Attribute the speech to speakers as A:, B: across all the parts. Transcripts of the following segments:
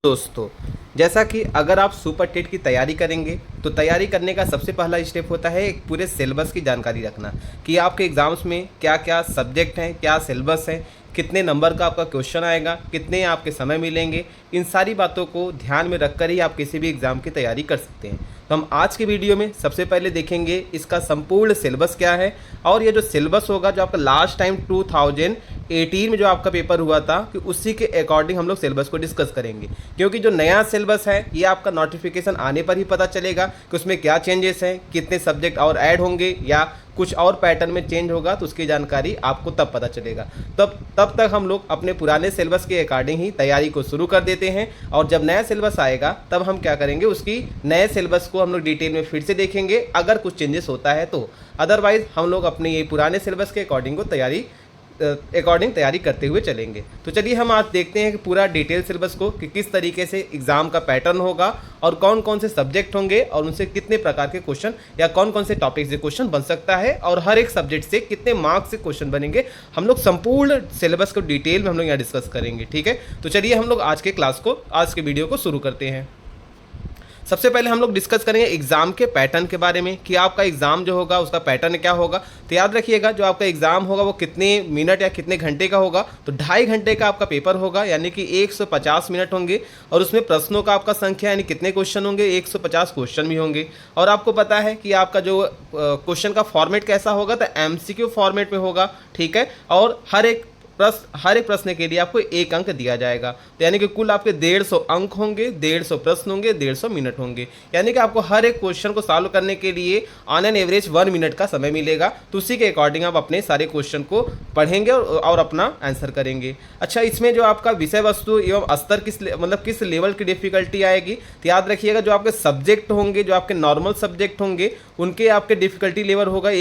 A: दोस्तों, जैसा कि अगर आप सुपर टेट की तैयारी करेंगे तो तैयारी करने का सबसे पहला स्टेप होता है एक पूरे सिलेबस की जानकारी रखना कि आपके एग्ज़ाम्स में क्या क्या सब्जेक्ट हैं, क्या सिलेबस है, कितने नंबर का आपका क्वेश्चन आएगा, कितने आपके समय मिलेंगे। इन सारी बातों को ध्यान में रखकर ही आप किसी भी एग्ज़ाम की तैयारी कर सकते हैं। तो हम आज के वीडियो में सबसे पहले देखेंगे इसका संपूर्ण सिलेबस क्या है और ये जो सिलेबस होगा जो आपका लास्ट टाइम 2018 में जो आपका पेपर हुआ था कि उसी के अकॉर्डिंग हम लोग सिलेबस को डिस्कस करेंगे, क्योंकि जो नया सिलेबस है ये आपका नोटिफिकेशन आने पर ही पता चलेगा कि उसमें क्या चेंजेस हैं, कितने सब्जेक्ट और ऐड होंगे या कुछ और पैटर्न में चेंज होगा, तो उसकी जानकारी आपको तब पता चलेगा। तब तक हम लोग अपने पुराने सिलेबस के अकॉर्डिंग ही तैयारी को शुरू कर देते हैं और जब नया सिलेबस आएगा तब हम क्या करेंगे, उसकी नए सिलेबस को हम लोग डिटेल में फिर से देखेंगे अगर कुछ चेंजेस होता है तो। अदरवाइज हम लोग अपने ये पुराने सिलेबस के अकॉर्डिंग तैयारी करते हुए चलेंगे। तो चलिए हम आज देखते हैं कि पूरा डिटेल सिलेबस को कि किस तरीके से एग्जाम का पैटर्न होगा और कौन कौन से सब्जेक्ट होंगे और उनसे कितने प्रकार के क्वेश्चन या कौन कौन से टॉपिक से क्वेश्चन बन सकता है और हर एक सब्जेक्ट से कितने मार्क्स से क्वेश्चन बनेंगे। हम लोग संपूर्ण सिलेबस को डिटेल में हम लोग यहाँ डिस्कस करेंगे। ठीक है, तो चलिए हम लोग आज के वीडियो को शुरू करते हैं। सबसे पहले हम लोग डिस्कस करेंगे एग्जाम के पैटर्न के बारे में कि आपका एग्जाम जो होगा उसका पैटर्न क्या होगा। तो याद रखिएगा जो आपका एग्जाम होगा वो कितने मिनट या कितने घंटे का होगा। तो 2.5 घंटे का आपका पेपर होगा, यानी कि 150 मिनट होंगे और उसमें प्रश्नों का आपका संख्या यानी कितने क्वेश्चन होंगे, 150 क्वेश्चन भी होंगे। और आपको पता है कि आपका जो क्वेश्चन का फॉर्मेट कैसा होगा, तो MCQ फॉर्मेट में होगा। ठीक है, और हर एक प्रश्न के लिए आपको 1 अंक दिया जाएगा। तो यानी कि कुल आपके 150 अंक होंगे, 150 प्रश्न होंगे, 150 मिनट होंगे। यानी कि आपको हर एक क्वेश्चन को सॉल्व करने के लिए ऑन एन एवरेज 1 मिनट का समय मिलेगा। तो उसी के अकॉर्डिंग आप अपने सारे क्वेश्चन को पढ़ेंगे और अपना आंसर करेंगे। अच्छा, इसमें जो आपका विषय वस्तु एवं स्तर किस लेवल की डिफिकल्टी आएगी, तो याद रखिएगा जो आपके सब्जेक्ट होंगे, जो आपके नॉर्मल सब्जेक्ट होंगे, उनके आपके डिफिकल्टी लेवल होगा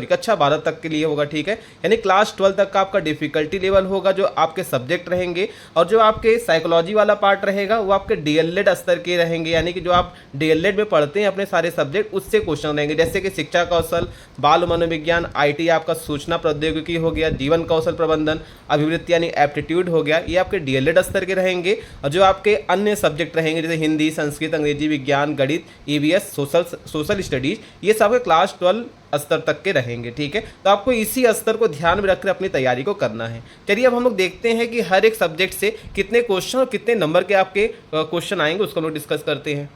A: कक्षा 12 तक के लिए होगा। ठीक है, यानी क्लास 12 तक का आपका डिफिकल्टी लेवल होगा जो आपके सब्जेक्ट रहेंगे। और जो आपके साइकोलॉजी वाला पार्ट रहेगा वो आपके DLED स्तर के रहेंगे, यानी कि जो आप DLED में पढ़ते हैं अपने सारे सब्जेक्ट उससे क्वेश्चन रहेंगे, जैसे कि शिक्षा कौशल, बाल मनोविज्ञान, IT आपका सूचना प्रौद्योगिकी हो गया, जीवन कौशल प्रबंधन, अभिवृत्ति यानी एप्टीट्यूड हो गया, ये आपके DLED स्तर के रहेंगे। और जो आपके अन्य सब्जेक्ट रहेंगे जैसे हिंदी, संस्कृत, अंग्रेजी, विज्ञान, गणित, EVS, सोशल स्टडीज, ये सब क्लास 12 स्तर तक के रहेंगे। ठीक है, तो आपको इसी स्तर को ध्यान में रखकर अपनी तैयारी को करना है। चलिए अब हम लोग देखते हैं कि हर एक सब्जेक्ट से कितने क्वेश्चन और कितने नंबर के आपके क्वेश्चन आएंगे, उसको हम लोग डिस्कस करते हैं।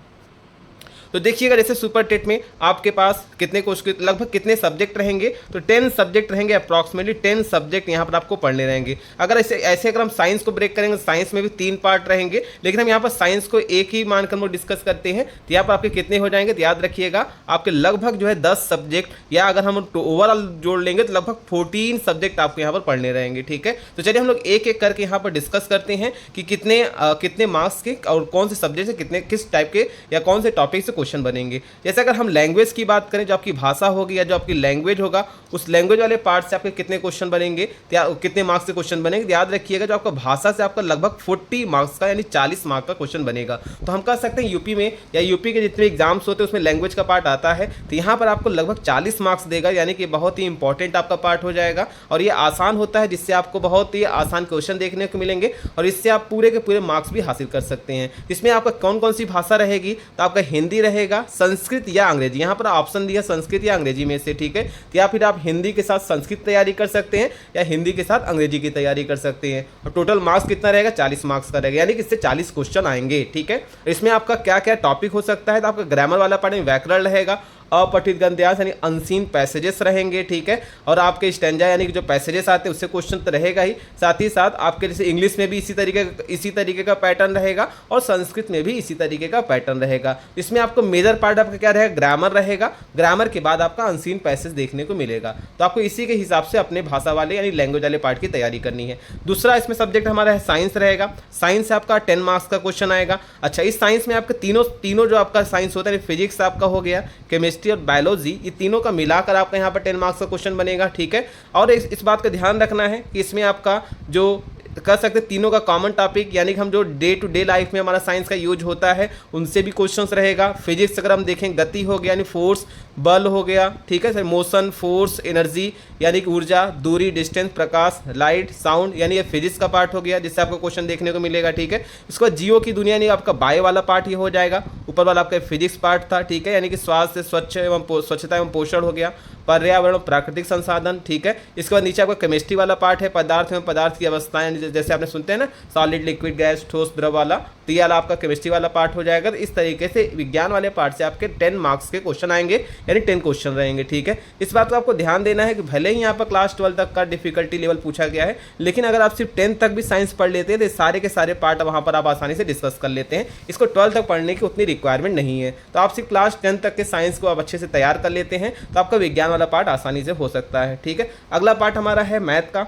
A: तो देखिएगा जैसे सुपर टेट में आपके पास कितने क्वेश्चन, लगभग कितने सब्जेक्ट रहेंगे, तो 10 सब्जेक्ट रहेंगे, अप्रॉक्सीमेटली 10 सब्जेक्ट यहाँ पर आपको पढ़ने रहेंगे। अगर ऐसे अगर हम साइंस को ब्रेक करेंगे, साइंस में भी 3 पार्ट रहेंगे, लेकिन हम यहाँ पर साइंस को एक ही मानकर हम डिस्कस करते हैं। तो यहाँ पर आपके कितने हो जाएंगे, तो याद रखिएगा आपके लगभग जो है 10 सब्जेक्ट, या अगर हम ओवरऑल जोड़ लेंगे तो लगभग 14 सब्जेक्ट आपको यहाँ पर पढ़ने रहेंगे। ठीक है, तो चलिए हम लोग एक एक करके यहाँ पर डिस्कस करते हैं कि कितने मार्क्स के और कौन से सब्जेक्ट से किस टाइप के या कौन से टॉपिक से क्वेश्चन बनेंगे। जैसे अगर हम लैंग्वेज की बात करें, जो आपकी भाषा होगी या जो आपकी लैंग्वेज होगा, उस लैंग्वेज वाले पार्ट से आपके कितने क्वेश्चन बनेंगे, कितने मार्क्स से क्वेश्चन बनेंगे। याद रखिएगा जो आपका भाषा से आपका लगभग 40 मार्क्स का यानी 40 मार्क का क्वेश्चन बनेगा। तो हम कह सकते हैं यूपी में या यूपी के जितने एग्जाम्स होते हैं उसमें लैंग्वेज का पार्ट आता है, तो यहाँ पर आपको लगभग 40 मार्क्स देगा, यानी कि बहुत ही इंपॉर्टेंट आपका पार्ट हो जाएगा। और ये आसान होता है, जिससे आपको बहुत ही आसान क्वेश्चन देखने को मिलेंगे और इससे आप पूरे के पूरे मार्क्स भी हासिल कर सकते हैं। इसमें आपका कौन कौन सी भाषा रहेगी, तो आपका हिंदी रहेगा, संस्कृत या अंग्रेजी, यहाँ पर ऑप्शन दिया संस्कृत या अंग्रेजी में से। ठीक है, या फिर आप हिंदी के साथ संस्कृत तैयारी कर सकते हैं या हिंदी के साथ अंग्रेजी की तैयारी कर सकते हैं। और टोटल मार्क्स कितना रहेगा, 40 मार्क्स का रहेगा, यानी कि इससे 40 क्वेश्चन आएंगे। ठीक है, इसमें आपका क्या क्या टॉपिक हो सकता है, तो आपका ग्रामर वाला पार्ट में व्याकरण रहेगा, अपठित गद्यांश यानी अनसीन पैसेजेस रहेंगे। ठीक है, और आपके स्टैंजा यानी कि जो पैसेजेस आते हैं उससे क्वेश्चन तो रहेगा ही, साथ ही साथ आपके जैसे इंग्लिश में भी इसी तरीके का पैटर्न रहेगा और संस्कृत में भी इसी तरीके का पैटर्न रहेगा। इसमें आपको मेजर पार्ट आपका क्या रहेगा, ग्रामर रहेगा, ग्रामर के बाद आपका अनसीन पैसेज देखने को मिलेगा। तो आपको इसी के हिसाब से अपने भाषा वाले यानी लैंग्वेज वाले पार्ट की तैयारी करनी है। दूसरा इसमें सब्जेक्ट हमारा है साइंस रहेगा, साइंस से आपका 10 मार्क्स का क्वेश्चन आएगा। अच्छा, इस साइंस में आपके तीनों जो आपका साइंस होता है, फिजिक्स आपका हो गया, केमिस्ट्री और बायोलॉजी, ये तीनों का मिलाकर आपका यहाँ पर 10 मार्क्स का क्वेश्चन बनेगा। ठीक है, और इस बात का ध्यान रखना है कि इसमें आपका जो कर सकते हैं तीनों का कॉमन टॉपिक, यानी कि हम जो डे टू डे लाइफ में हमारा साइंस का यूज होता है उनसे भी क्वेश्चंस रहेगा। फिजिक्स अगर हम देखें, गति हो गया यानी फोर्स, बल हो गया, ठीक है सर, मोशन, फोर्स, एनर्जी यानी कि ऊर्जा, दूरी, डिस्टेंस, प्रकाश, लाइट, साउंड, यानी ये फिजिक्स का पार्ट हो गया जिससे आपको क्वेश्चन देखने को मिलेगा, ठीक है। इसके बाद जीव की दुनिया यानी आपका बायो वाला पार्ट ये हो जाएगा, ऊपर वाला आपका फिजिक्स पार्ट था, ठीक है, यानी कि स्वास्थ्य, स्वच्छता एवं पोषण हो गया, पर्यावरण, प्राकृतिक संसाधन, ठीक है। इसके बाद नीचे आपका केमिस्ट्री वाला पार्ट है, पदार्थ एवं पदार्थ की अवस्थाएं, जैसे आपने सुनते हैं ना सॉलिड, लिक्विड, गैस, ठोस, द्रव वाला, तो ये वाला आपका केमिस्ट्री वाला पार्ट हो जाएगा। तो इस तरीके से विज्ञान वाले पार्ट से आपके 10 मार्क्स के क्वेश्चन आएंगे, यानी 10 क्वेश्चन रहेंगे, ठीक है। इस बात को आपको ध्यान देना है कि भले ही यहाँ पर क्लास 12 तक का डिफिकल्टी लेवल पूछा गया है, लेकिन अगर आप सिर्फ 10 तक भी साइंस पढ़ लेते हैं तो सारे के सारे पार्ट वहाँ पर आप आसानी से डिस्कस कर लेते हैं। इसको 12 तक पढ़ने की उतनी रिक्वायरमेंट नहीं है, तो आप सिर्फ क्लास 10 तक के साइंस को आप अच्छे से तैयार कर लेते हैं तो आपका विज्ञान वाला पार्ट आसानी से हो सकता है, ठीक है। अगला पार्ट हमारा है मैथ का।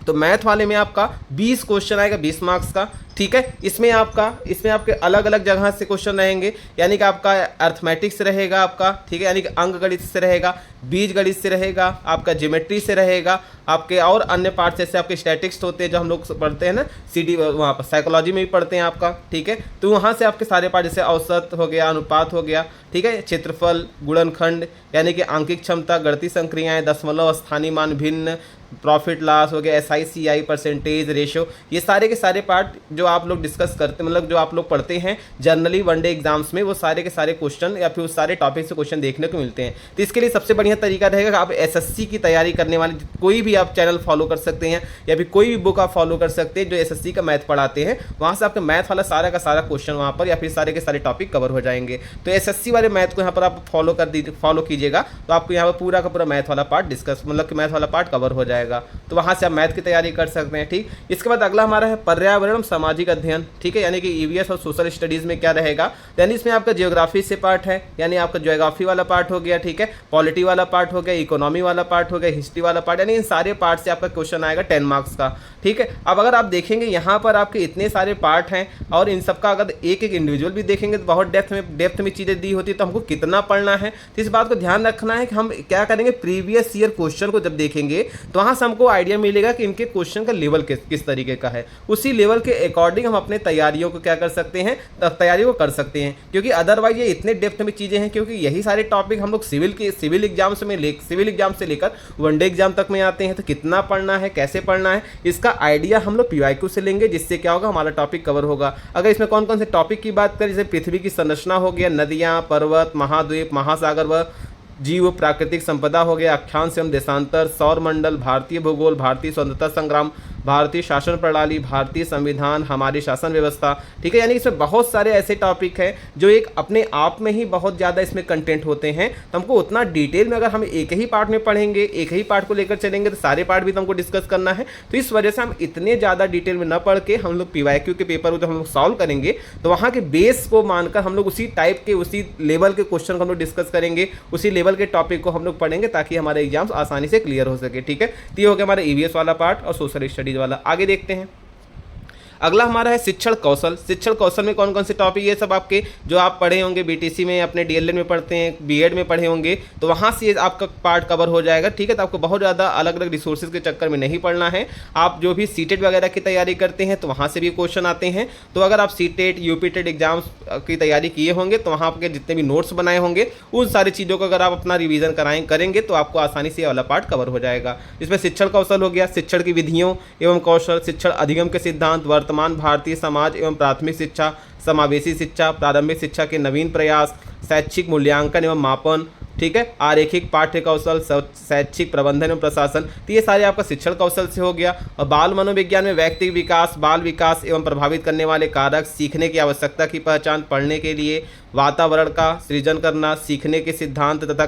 A: तो मैथ वाले में आपका 20 क्वेश्चन आएगा 20 मार्क्स का, ठीक है। इसमें आपके अलग अलग जगह से क्वेश्चन रहेंगे, यानी कि आपका अर्थमेटिक्स रहेगा आपका, ठीक है, यानी कि अंक गणित से रहेगा, बीज गणित से रहेगा, आपका ज्योमेट्री से रहेगा, आपके और अन्य पार्ट जैसे आपके स्टैटिक्स होते हैं जो हम लोग पढ़ते हैं ना सीडी, वहाँ पर साइकोलॉजी में भी पढ़ते हैं आपका, ठीक है। तो वहाँ से आपके सारे पार्ट जैसे औसत हो गया, अनुपात हो गया, ठीक है, क्षेत्रफल, गुणनखंड यानी कि आंकिक क्षमता, गणितीय संक्रियाएं, दशमलव, स्थानीय मान, भिन्न, प्रॉफिट लॉस हो गया, SICI, परसेंटेज, रेशो, ये सारे के सारे पार्ट जो आप लोग डिस्कस करते, मतलब जो आप लोग पढ़ते हैं जनरली वनडे एग्जाम्स में, वो सारे के सारे क्वेश्चन या फिर उस सारे टॉपिक से क्वेश्चन देखने को मिलते हैं। तो इसके लिए सबसे बढ़िया तरीका रहेगा कि आप SSC की तैयारी करने वाले कोई भी आप चैनल फॉलो कर सकते हैं या फिर कोई भी बुक आप फॉलो कर सकते हैं जो SSC का मैथ पढ़ाते हैं, वहाँ से आपका मैथ वाला सारा का सारा क्वेश्चन वहाँ पर या फिर सारे के सारे टॉपिक कवर हो जाएंगे। तो SSC वाले मैथ को यहाँ पर आप फॉलो कीजिएगा तो आपको यहाँ पर पूरा का पूरा मैथ वाला पार्ट डिस्कस, मतलब कि मैथ वाला पार्ट कवर हो जाएगा, तो वहाँ से आप मैथ की तैयारी कर सकते हैं, ठीक। इसके बाद अगला हमारा है पर्यावरण सामाजिक अध्ययन, ठीक है, यानी कि EVS और सोशल स्टडीज़ में क्या रहेगा, यानी इसमें आपका जियोग्राफी से पार्ट है, यानी आपका जियोग्राफी वाला पार्ट हो गया, ठीक है, पॉलिटी वाला पार्ट हो गया, इकोनॉमी वाला पार्ट हो गया, हिस्ट्री वाला पार्ट, यानी इन सारे पार्ट से आपका क्वेश्चन आएगा 10 मार्क्स का, ठीक है। अब अगर आप देखेंगे यहाँ पर आपके इतने सारे पार्ट हैं और इन सबका अगर एक एक इंडिविजुअल भी देखेंगे तो बहुत डेप्थ में चीज़ें दी होती है, तो हमको कितना पढ़ना है, तो इस बात को ध्यान रखना है कि हम क्या करेंगे, प्रीवियस ईयर क्वेश्चन को जब देखेंगे तो वहाँ से हमको आइडिया मिलेगा कि इनके क्वेश्चन का लेवल किस तरीके का है, उसी लेवल के अकॉर्डिंग हम अपने तैयारियों को क्या कर सकते हैं, तैयारी को कर सकते हैं, क्योंकि अदरवाइज ये इतने डेप्थ में चीज़ें हैं, क्योंकि यही सारे टॉपिक हम लोग सिविल एग्जाम से लेकर वनडे एग्जाम तक में आते हैं, तो कितना पढ़ना है, कैसे पढ़ना है, इसका आइडिया हम लोग PYQ से लेंगे, जिससे क्या होगा, हमारा टॉपिक कवर होगा। अगर इसमें कौन कौन से टॉपिक की बात करें, जैसे पृथ्वी की संरचना हो गया, नदियाँ, पर्वत, महाद्वीप, महासागर व जीव, प्राकृतिक संपदा हो गया, अक्षांश एवं देशांतर, सौर मंडल, भारतीय भूगोल, भारतीय स्वतंत्रता संग्राम, भारतीय शासन प्रणाली, भारतीय संविधान, हमारी शासन व्यवस्था, ठीक है, यानी इसमें बहुत सारे ऐसे टॉपिक हैं जो एक अपने आप में ही बहुत ज़्यादा इसमें कंटेंट होते हैं, तो हमको उतना डिटेल में अगर हम एक ही पार्ट में पढ़ेंगे, एक ही पार्ट को लेकर चलेंगे तो सारे पार्ट भी तो हमको डिस्कस करना है, तो इस वजह से हम इतने ज़्यादा डिटेल में न पढ़ के हम लोग PYQ के पेपर को जब हम लोग सॉल्व करेंगे तो वहाँ के बेस को मानकर हम लोग उसी टाइप के उसी लेवल के क्वेश्चन को हम लोग डिस्कस करेंगे, उसी लेवल के टॉपिक को हम लोग पढ़ेंगे ताकि हमारे एग्जाम्स आसानी से क्लियर हो सके, ठीक है। तो ये हो गया हमारा EVS वाला पार्ट और सोशल स्टडीज वाला। आगे देखते हैं, अगला हमारा है शिक्षण कौशल। शिक्षण कौशल में कौन कौन से टॉपिक, ये सब आपके जो आप पढ़े होंगे BTC में, अपने DLED में पढ़ते हैं, B.Ed में पढ़े होंगे, तो वहाँ से आपका पार्ट कवर हो जाएगा, ठीक है। तो आपको बहुत ज़्यादा अलग अलग रिसोर्सेज के चक्कर में नहीं पढ़ना है। आप जो भी CTET वगैरह की तैयारी करते हैं तो वहाँ से भी क्वेश्चन आते हैं, तो अगर आप CTET UPTET एग्जाम्स की तैयारी किए होंगे तो वहाँ आपके जितने भी नोट्स बनाए होंगे उन सारी चीज़ों को अगर आप अपना रिवीजन करेंगे तो आपको आसानी से ये वाला पार्ट कवर हो जाएगा। इसमें शिक्षण कौशल हो गया, शिक्षण की विधियों एवं कौशल, शिक्षण अधिगम के सिद्धांत, वर्तमान भारतीय समाज एवं प्राथमिक शिक्षा, समावेशी शिक्षा, प्रारंभिक शिक्षा के नवीन प्रयास, शैक्षिक मूल्यांकन एवं मापन, ठीक है, आरेखिक पाठ्य कौशल, शैक्षिक प्रबंधन एवं प्रशासन, तो ये सारे आपका शिक्षण कौशल से हो गया। और बाल मनोविज्ञान में व्यक्ति विकास, बाल विकास एवं प्रभावित करने वाले कारक, सीखने की आवश्यकता की पहचान, पढ़ने के लिए वातावरण का सृजन करना, सीखने के सिद्धांत तथा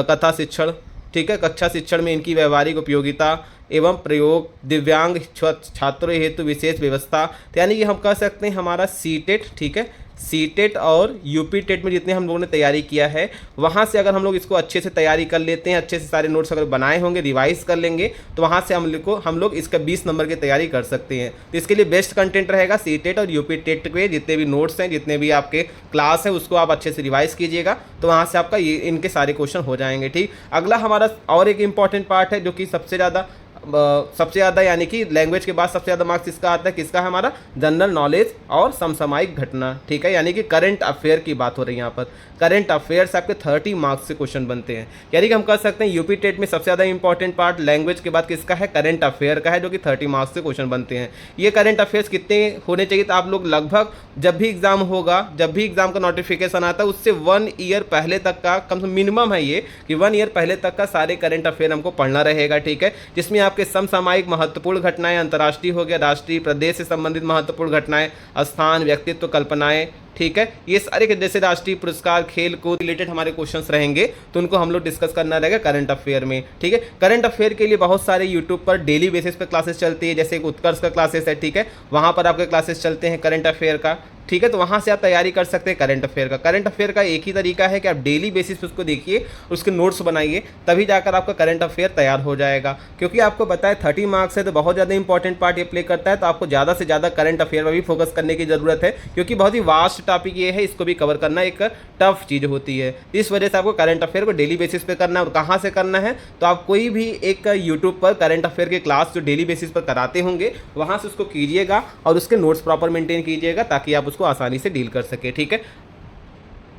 A: कथा शिक्षण, ठीक है, कक्षा शिक्षण में इनकी व्यवहारिक उपयोगिता एवं प्रयोग, दिव्यांग छात्रों हेतु विशेष व्यवस्था, तो यानी कि हम कह सकते हैं हमारा CTET, ठीक है, CTET और UPTET में जितने हम लोगों ने तैयारी किया है वहाँ से अगर हम लोग इसको अच्छे से तैयारी कर लेते हैं, अच्छे से सारे नोट्स अगर बनाए होंगे, रिवाइज कर लेंगे, तो वहाँ से हम लोग इसका 20 नंबर की तैयारी कर सकते हैं। तो इसके लिए बेस्ट कंटेंट रहेगा CTET और UPTET के जितने भी नोट्स हैं, जितने भी आपके क्लास हैं, उसको आप अच्छे से रिवाइज कीजिएगा, तो वहाँ से आपका ये इनके सारे क्वेश्चन हो जाएंगे, ठीक। अगला हमारा और एक इम्पॉर्टेंट पार्ट है जो कि सबसे ज़्यादा सबसे ज़्यादा यानी कि लैंग्वेज के बाद सबसे ज़्यादा मार्क्स किसका आता है, किसका है हमारा जनरल नॉलेज और समसामयिक घटना, ठीक है, यानी कि करंट अफेयर की बात हो रही है यहाँ पर। करंट अफेयर्स आपके 30 मार्क्स से क्वेश्चन बनते हैं, यानी कि हम कह सकते हैं यूपी टेट में सबसे ज़्यादा इंपॉर्टेंट पार्ट लैंग्वेज के बाद किसका है, करंट अफेयर का है, जो कि 30 मार्क्स से क्वेश्चन बनते हैं। ये करंट अफेयर्स कितने होने चाहिए, तो आप लोग लगभग जब भी एग्जाम होगा, जब भी एग्जाम का नोटिफिकेशन आता है उससे 1 ईयर पहले तक का, कम से कम मिनिमम है ये कि 1 ईयर पहले तक का सारे करंट अफेयर हमको पढ़ना रहेगा, ठीक है, जिसमें आपके समसामयिक महत्वपूर्ण घटनाएं, अंतर्राष्ट्रीय हो गया, राष्ट्रीय प्रदेश से संबंधित महत्वपूर्ण घटनाएं, स्थान, व्यक्तित्व, कल्पनाएं, ठीक है, ये सारे के जैसे राष्ट्रीय पुरस्कार, खेल कूद रिलेटेड हमारे क्वेश्चंस रहेंगे, तो उनको हम लोग डिस्कस करना रहेगा करंट अफेयर में, ठीक है। करंट अफेयर के लिए बहुत सारे यूट्यूब पर डेली बेसिस पे क्लासेस चलती है, जैसे एक उत्कर्ष का क्लासेस है, ठीक है, वहाँ पर आपके क्लासेस चलते हैं करंट अफेयर का, ठीक है, तो वहाँ से आप तैयारी कर सकते हैं करंट अफेयर का। करंट अफेयर का एक ही तरीका है कि आप डेली बेसिस पे उसको देखिए, उसके नोट्स बनाइए, तभी जाकर आपका करंट अफेयर तैयार हो जाएगा। क्योंकि आपको बताए 30 मार्क्स है तो बहुत ज़्यादा इंपॉर्टेंट पार्ट ये प्ले करता है, तो आपको ज़्यादा से ज़्यादा करंट अफेयर में भी फोकस करने की ज़रूरत है, क्योंकि बहुत ही वास्ट टॉपिक ये है, इसको भी कवर करना एक टफ चीज़ होती है। इस वजह से आपको करंट अफेयर को डेली बेसिस पे करना है। और कहाँ से करना है, तो आप कोई भी एक यूट्यूब पर करंट अफेयर के क्लास जो डेली बेसिस पर कराते होंगे वहाँ से उसको कीजिएगा और उसके नोट्स प्रॉपर मेंटेन कीजिएगा, ताकि आप उसको आसानी से डील कर सके, ठीक है।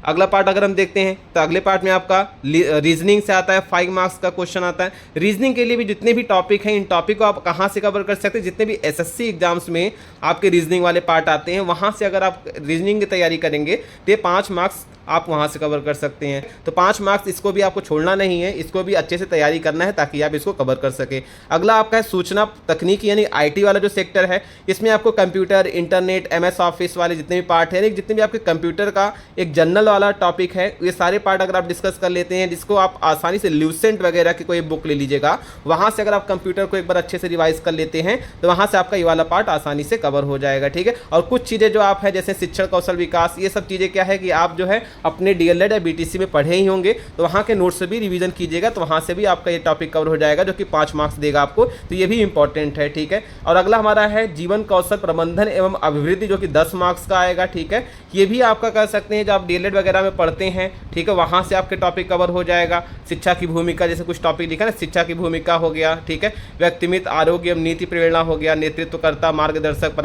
A: अगला पार्ट अगर हम देखते हैं तो अगले पार्ट में आपका रीजनिंग से आता है, 5 मार्क्स का क्वेश्चन आता है। रीजनिंग के लिए भी जितने भी टॉपिक हैं, इन टॉपिक को आप कहाँ से कवर कर सकते हैं, जितने भी एसएससी एग्जाम्स में आपके रीजनिंग वाले पार्ट आते हैं वहाँ से अगर आप रीजनिंग की तैयारी करेंगे तो ये 5 मार्क्स आप वहाँ से कवर कर सकते हैं। तो 5 मार्क्स इसको भी आपको छोड़ना नहीं है, इसको भी अच्छे से तैयारी करना है ताकि आप इसको कवर कर सके। अगला आपका है सूचना तकनीकी यानी आईटी वाला जो सेक्टर है, इसमें आपको कंप्यूटर, इंटरनेट, एमएस ऑफिस वाले जितने भी पार्ट हैं, जितने भी आपके कंप्यूटर का एक जनरल वाला टॉपिक है, ये सारे पार्ट अगर आप डिस्कस कर लेते हैं, जिसको आप आसानी से ल्यूसेंट वगैरह की कोई बुक ले लीजिएगा, वहाँ से अगर आप कंप्यूटर को एक बार अच्छे से रिवाइज कर लेते हैं तो वहाँ से आपका ये वाला पार्ट आसानी से कवर हो जाएगा, ठीक है। और कुछ चीज़ें जो आप हैं जैसे शिक्षण कौशल विकास, ये सब चीज़ें क्या है कि आप जो है अपने डीएलएड या बीटीसी में पढ़े ही होंगे, तो वहाँ के नोट्स से भी रिवीजन कीजिएगा, तो वहाँ से भी आपका ये टॉपिक कवर हो जाएगा, जो कि 5 मार्क्स देगा आपको, तो ये भी इंपॉर्टेंट है, ठीक है। और अगला हमारा है जीवन कौशल प्रबंधन एवं अभिवृद्धि, जो कि 10 मार्क्स का आएगा, ठीक है। ये भी आपका कर सकते हैं, जब आप डीएलएड वगैरह में पढ़ते हैं, ठीक है, वहाँ से आपके टॉपिक कवर हो जाएगा। शिक्षा की भूमिका, जैसे कुछ टॉपिक लिखा ना, शिक्षा की भूमिका हो गया, ठीक है, व्यक्तिमित आरोग्य एवं नीति प्रेरणा हो गया, नेतृत्वकर्ता, मार्गदर्शक,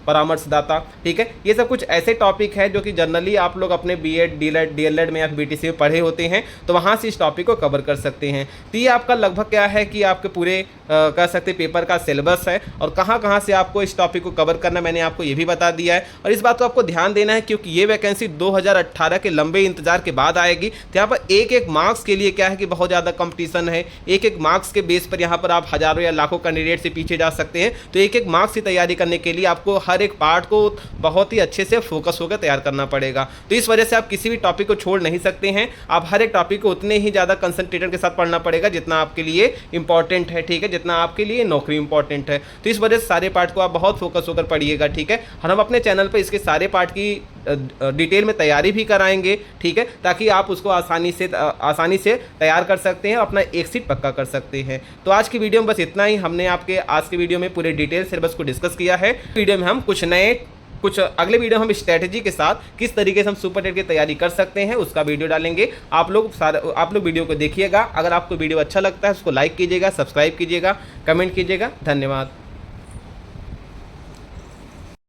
A: परामर्शदाता, ठीक है। ये सब कुछ ऐसे टॉपिक है जो कि जनरली आप लोग अपने बीएड, डीएलएड में या बीटीसी में पढ़े होते हैं, तो वहाँ से इस टॉपिक को कवर कर सकते हैं। तो ये आपका लगभग क्या है कि आपके पूरे कह सकते पेपर का सिलेबस है, और कहाँ कहाँ से आपको इस टॉपिक को कवर करना मैंने आपको ये भी बता दिया है। और इस बात को आपको ध्यान देना है, क्योंकि ये वैकेंसी 2018 के लंबे इंतजार के बाद आएगी, तो यहाँ पर एक एक मार्क्स के लिए क्या है कि बहुत ज़्यादा कंपटीशन है। एक एक मार्क्स के बेस पर यहाँ पर आप हज़ारों या लाखों कैंडिडेट से पीछे जा सकते हैं। तो एक एक मार्क्स की तैयारी करने के लिए आपको हर एक पार्ट को बहुत ही अच्छे से फोकस होकर तैयार करना पड़ेगा। तो इस वजह से आप किसी भी टॉपिक को छोड़ नहीं सकते हैं, आप हर एक टॉपिक को उतने ही ज़्यादा कंसंट्रेटेड के साथ पढ़ना पड़ेगा जितना आपके लिए इंपॉर्टेंट है, ठीक है, जितना आपके लिए नौकरी इंपॉर्टेंट है। तो इस वजह से सारे पार्ट को आप बहुत फोकस होकर पढ़िएगा, ठीक है। हम अपने चैनल पर इसके सारे पार्ट की डिटेल में तैयारी भी कराएंगे, ठीक है, ताकि आप उसको आसानी से तैयार कर सकते हैं, अपना एक सीट पक्का कर सकते हैं। तो आज की वीडियो में बस इतना ही। हमने आपके आज के वीडियो में पूरे डिटेल सिलेबस को डिस्कस किया है। वीडियो में हम कुछ अगले वीडियो हम स्ट्रैटेजी के साथ किस तरीके से हम सुपर टेट की तैयारी कर सकते हैं उसका वीडियो डालेंगे। आप लोग वीडियो को देखिएगा। अगर आपको वीडियो अच्छा लगता है उसको लाइक कीजिएगा, सब्सक्राइब कीजिएगा, कमेंट कीजिएगा। धन्यवाद।